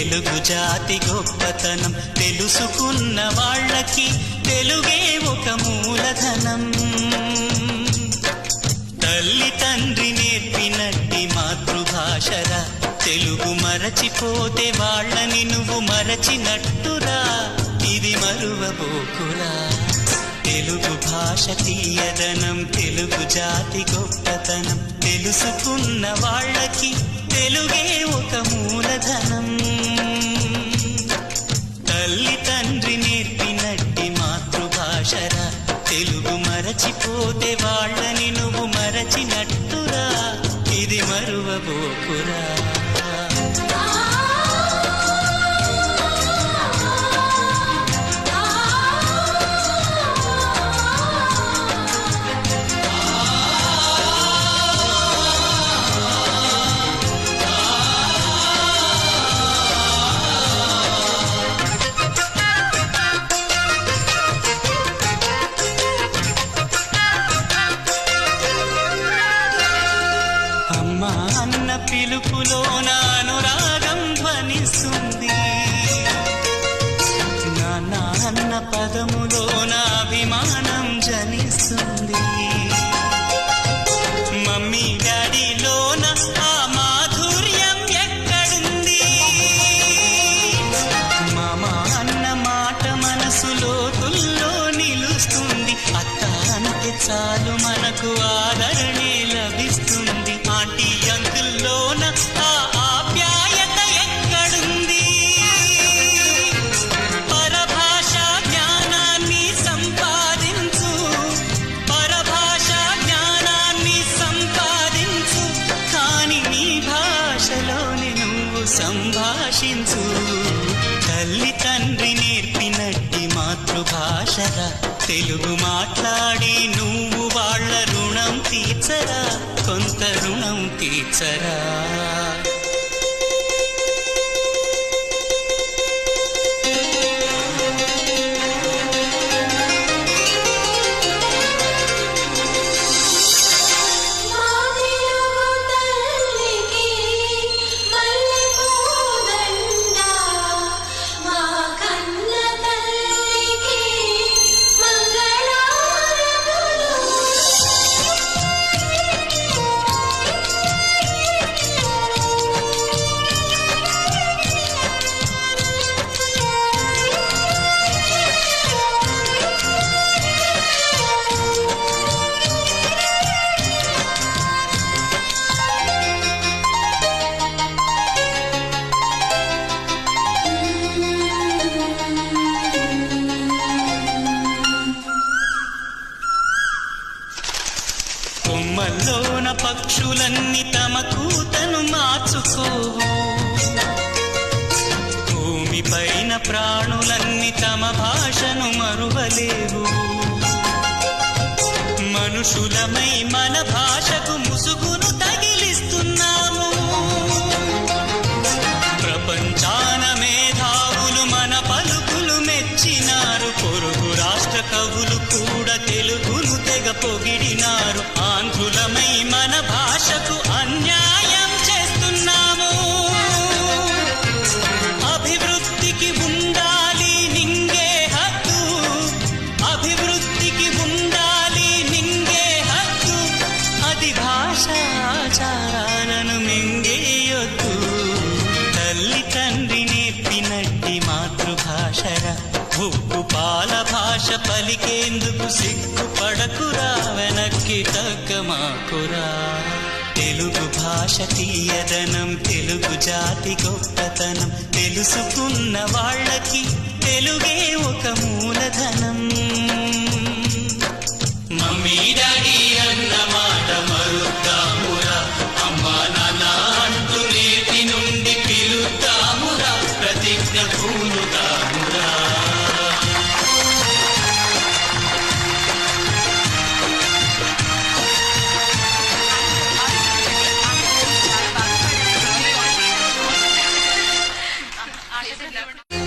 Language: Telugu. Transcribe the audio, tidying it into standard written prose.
తెలుగు జాతి గొప్పతనం తెలుసుకున్న వాళ్ళకి తెలుగే ఒక మూలధనం. తల్లి తండ్రి నేర్పినట్టి మాతృభాషరా, తెలుగు మరచిపోతే వాళ్ళని నువ్వు మరచినట్టురా, ఇది మరువబోకురా. తెలుగు భాష తీయదనం తెలుగు జాతి గొప్పతనం తెలుసుకున్న వాళ్ళకి తెలుగే ఒక మూలధనం. తల్లి తండ్రి నేర్పినట్టి మాతృభాషరా, తెలుగు మరచిపోతే వాళ్ళని నువ్వు మరచినట్టురా, ఇది మరువబోకురా. అన్న పిలుపులోన అనురాగం ధ్వనిస్తుంది, నాన్న అన్న పదములోన అభిమానం జనిస్తుంది. మమ్మీ డాడీలోన ఆ మాధుర్యం ఎక్కడుంది? మామ అన్న మాట మనసులో తుల్లో నిలుస్తుంది. అత్త అంటే చాలు మనకు ఆదరణే లభిస్తుంది. ఆంటీ అంకుల్లోన ఆ ఆప్యాయత ఎక్కడుంది? పరభాష జ్ఞానాన్ని సంపాదించు, పరభాష జ్ఞానాన్ని సంపాదించు, కాని నీ భాషలోనే నువ్వు సంభాషించు. తల్లి తండ్రి నేర్పినట్టి మాతృభాషరా, తెలుగు మాట్లాడి నువ్వు వాళ్ళ రుణం తీర్చరా, కొంత రుణం తీర్చరా. కొమ్మల్లోన పక్షులన్నీ తమ కూతను మార్చుకోవు, భూమిపైన ప్రాణులన్నీ తమ భాషను మరువలేవు. మనుషులమై మన భాషకు ముసుగును తగిలిస్తున్నాము. ప్రపంచాన మేధావులు మన పలుకులు మెచ్చినారు. పొరుగు రాష్ట్ర కవులు కూడా తెలుగును తెగ పొగిడినారు. ఆంధ్రులమై మన భాషకు అన్యాయం చేస్తున్నాము. అభివృద్ధికి ఉండాలి నింగే హక్కు, అభివృద్ధికి ఉండాలి నింగే హక్కు, అది భాషాచారాలను మింగేయొద్దు. తల్లి తండ్రి నేర్పినట్టి మాతృభాషరా, ఉప్పు పాల భాష పలికేందుకు సిగ్గుపడకురా, వెనక్కి తగ్గమాకురా. తెలుగు భాష తీయదనం తెలుగు జాతి గొప్పతనం తెలుసుకున్న వాళ్ళకి తెలుగే ఒక మూలధనం. మమ్మీ డాడీ అన్న మాట మరుద్దామురా, అమ్మా నాన్న అంటూ నేటి నుండి పిలుద్దామురా, ప్రతిజ్ఞ పూనుదామురా. I